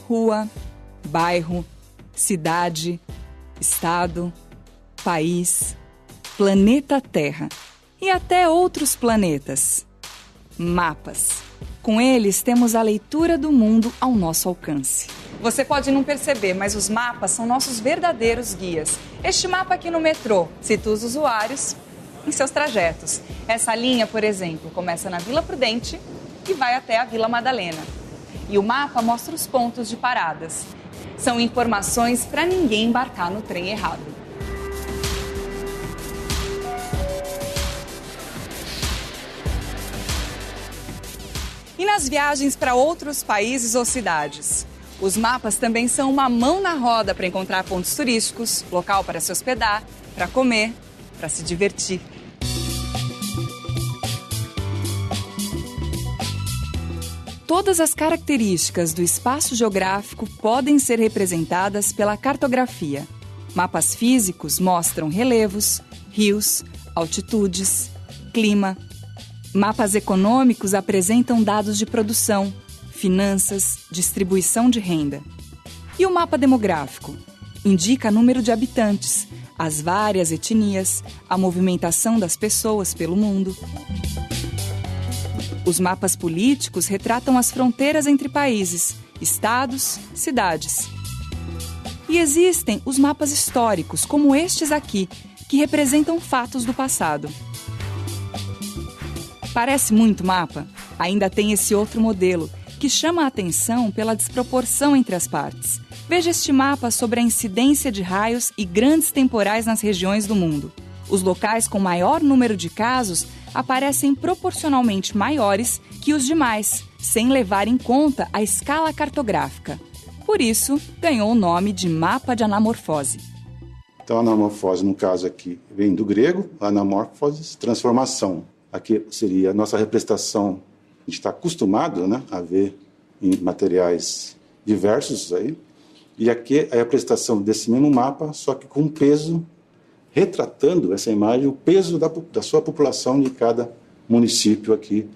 rua, bairro, cidade, estado, país, planeta Terra e até outros planetas. Mapas. Com eles, temos a leitura do mundo ao nosso alcance. Você pode não perceber, mas os mapas são nossos verdadeiros guias. Este mapa aqui no metrô situa os usuários em seus trajetos. Essa linha, por exemplo, começa na Vila Prudente e vai até a Vila Madalena. E o mapa mostra os pontos de paradas. São informações para ninguém embarcar no trem errado. E nas viagens para outros países ou cidades? Os mapas também são uma mão na roda para encontrar pontos turísticos, local para se hospedar, para comer, para se divertir. Todas as características do espaço geográfico podem ser representadas pela cartografia. Mapas físicos mostram relevos, rios, altitudes, clima. Mapas econômicos apresentam dados de produção, finanças, distribuição de renda. E o mapa demográfico? Indica número de habitantes, as várias etnias, a movimentação das pessoas pelo mundo. Os mapas políticos retratam as fronteiras entre países, estados, cidades. E existem os mapas históricos, como estes aqui, que representam fatos do passado. Parece muito mapa? Ainda tem esse outro modelo, que chama a atenção pela desproporção entre as partes. Veja este mapa sobre a incidência de raios e grandes temporais nas regiões do mundo. Os locais com maior número de casos aparecem proporcionalmente maiores que os demais, sem levar em conta a escala cartográfica. Por isso, ganhou o nome de mapa de anamorfose. Então, a anamorfose, no caso aqui, vem do grego, anamorfose, transformação. Aqui seria a nossa representação, a gente está acostumado, né, a ver em materiais diversos aí. E aqui é a representação desse mesmo mapa, só que com peso, retratando essa imagem, o peso da sua população de cada município aqui,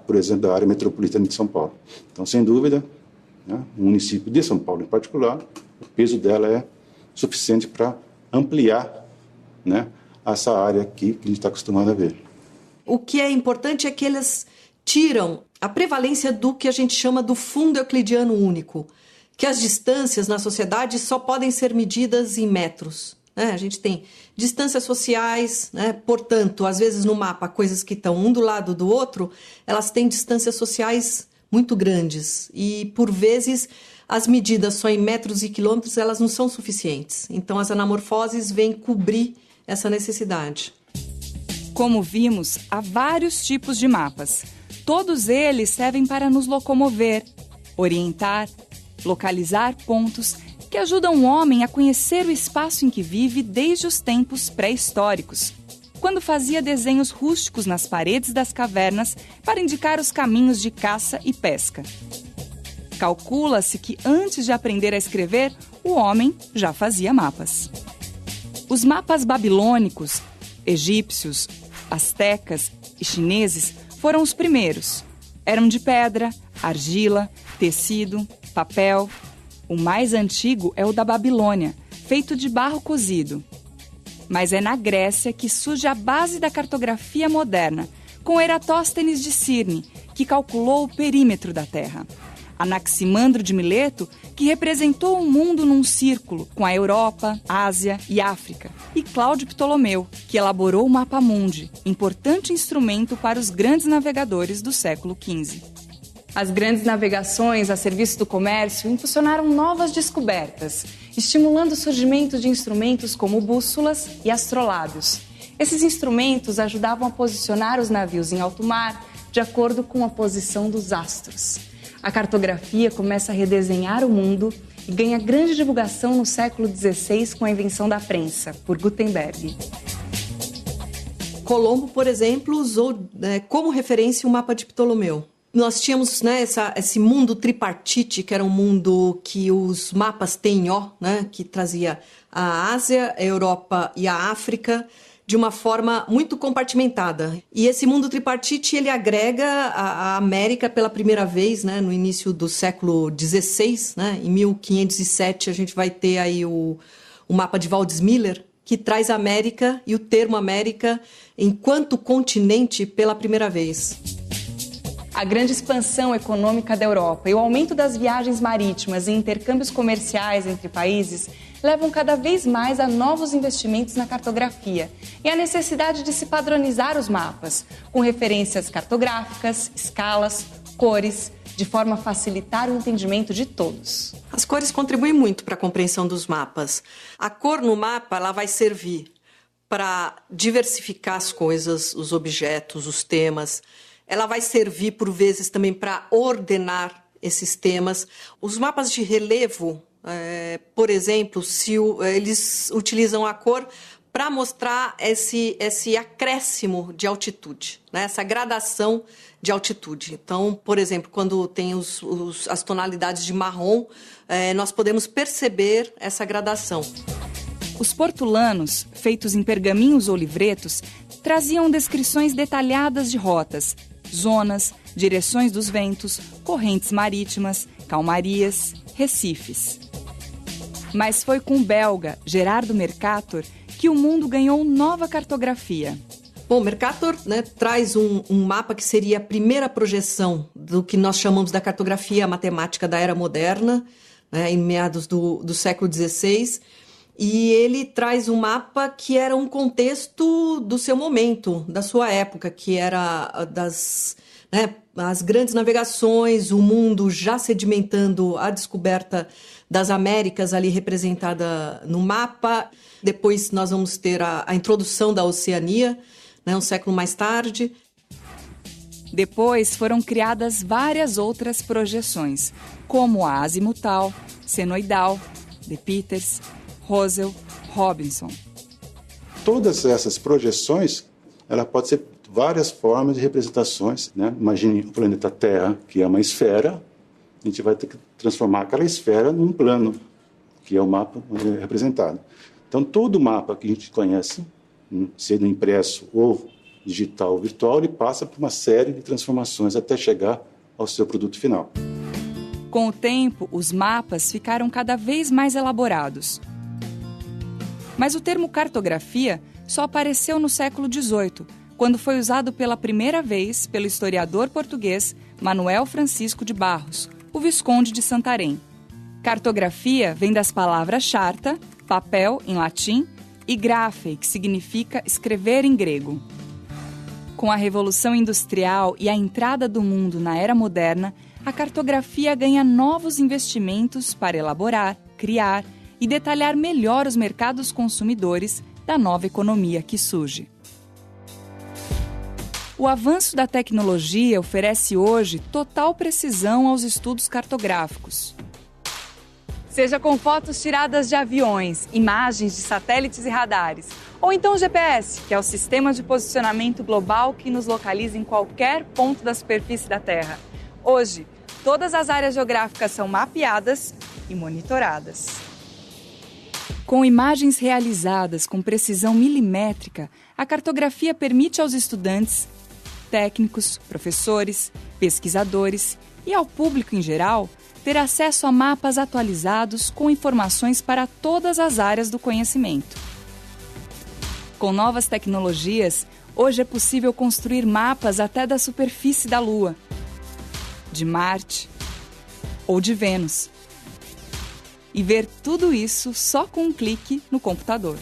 por exemplo, da área metropolitana de São Paulo. Então, sem dúvida, né, o município de São Paulo em particular, o peso dela é suficiente para ampliar, né, essa área aqui que a gente está acostumado a ver. O que é importante é que eles tiram a prevalência do que a gente chama do fundo euclidiano único, que as distâncias na sociedade só podem ser medidas em metros. A gente tem distâncias sociais, né? Portanto, às vezes no mapa, coisas que estão um do lado do outro, elas têm distâncias sociais muito grandes e, por vezes, as medidas só em metros e quilômetros, elas não são suficientes. Então, as anamorfoses vêm cobrir essa necessidade. Como vimos, há vários tipos de mapas. Todos eles servem para nos locomover, orientar, localizar pontos que ajudam o homem a conhecer o espaço em que vive desde os tempos pré-históricos, quando fazia desenhos rústicos nas paredes das cavernas para indicar os caminhos de caça e pesca. Calcula-se que antes de aprender a escrever, o homem já fazia mapas. Os mapas babilônicos, egípcios, astecas e chineses foram os primeiros. Eram de pedra, argila, tecido, papel. O mais antigo é o da Babilônia, feito de barro cozido. Mas é na Grécia que surge a base da cartografia moderna, com Eratóstenes de Cirne, que calculou o perímetro da Terra. Anaximandro de Mileto, que representou o mundo num círculo, com a Europa, Ásia e África. E Cláudio Ptolomeu, que elaborou o Mapa Mundi, importante instrumento para os grandes navegadores do século XV. As grandes navegações a serviço do comércio impulsionaram novas descobertas, estimulando o surgimento de instrumentos como bússolas e astrolábios. Esses instrumentos ajudavam a posicionar os navios em alto mar, de acordo com a posição dos astros. A cartografia começa a redesenhar o mundo e ganha grande divulgação no século XVI com a invenção da prensa, por Gutenberg. Colombo, por exemplo, usou como referência o mapa de Ptolomeu. Nós tínhamos esse mundo tripartite, que era um mundo que os mapas têm, que trazia a Ásia, a Europa e a África, de uma forma muito compartimentada. E esse mundo tripartite, ele agrega a América pela primeira vez, né, no início do século XVI, né, em 1507 a gente vai ter aí o mapa de Waldseemüller, que traz a América e o termo América enquanto continente pela primeira vez. A grande expansão econômica da Europa e o aumento das viagens marítimas e intercâmbios comerciais entre países levam cada vez mais a novos investimentos na cartografia e a necessidade de se padronizar os mapas, com referências cartográficas, escalas, cores, de forma a facilitar o entendimento de todos. As cores contribuem muito para a compreensão dos mapas. A cor no mapa ela vai servir para diversificar as coisas, os objetos, os temas. Ela vai servir, por vezes, também para ordenar esses temas. Os mapas de relevo, por exemplo, eles utilizam a cor para mostrar esse acréscimo de altitude, né? Essa gradação de altitude. Então, por exemplo, quando tem as tonalidades de marrom, nós podemos perceber essa gradação. Os portulanos, feitos em pergaminhos ou livretos, traziam descrições detalhadas de rotas, zonas, direções dos ventos, correntes marítimas, calmarias, recifes. Mas foi com o belga Gerardo Mercator que o mundo ganhou nova cartografia. Bom, Mercator, né, traz um mapa que seria a primeira projeção do que nós chamamos da cartografia matemática da Era Moderna, né, em meados do século XVI. E ele traz um mapa que era um contexto do seu momento, da sua época, que era as grandes navegações, o mundo já sedimentando a descoberta das Américas ali representada no mapa. Depois nós vamos ter a introdução da Oceania, né, um século mais tarde. Depois foram criadas várias outras projeções, como a azimutal, senoidal, de Peters, Rosell, Robinson. Todas essas projeções, ela pode ser várias formas de representações, né? Imagine o planeta Terra, que é uma esfera, a gente vai ter que transformar aquela esfera num plano, que é o mapa representado. Então, todo mapa que a gente conhece, sendo impresso ou digital ou virtual, ele passa por uma série de transformações até chegar ao seu produto final. Com o tempo, os mapas ficaram cada vez mais elaborados. Mas o termo cartografia só apareceu no século XVIII, quando foi usado pela primeira vez pelo historiador português Manuel Francisco de Barros, o Visconde de Santarém. Cartografia vem das palavras charta, papel em latim, e graphe, que significa escrever em grego. Com a Revolução Industrial e a entrada do mundo na Era Moderna, a cartografia ganha novos investimentos para elaborar, criar e detalhar melhor os mercados consumidores da nova economia que surge. O avanço da tecnologia oferece hoje total precisão aos estudos cartográficos. Seja com fotos tiradas de aviões, imagens de satélites e radares, ou então GPS, que é o sistema de posicionamento global que nos localiza em qualquer ponto da superfície da Terra. Hoje, todas as áreas geográficas são mapeadas e monitoradas. Com imagens realizadas com precisão milimétrica, a cartografia permite aos estudantes, técnicos, professores, pesquisadores e ao público em geral ter acesso a mapas atualizados com informações para todas as áreas do conhecimento. Com novas tecnologias, hoje é possível construir mapas até da superfície da Lua, de Marte ou de Vênus. E ver tudo isso só com um clique no computador.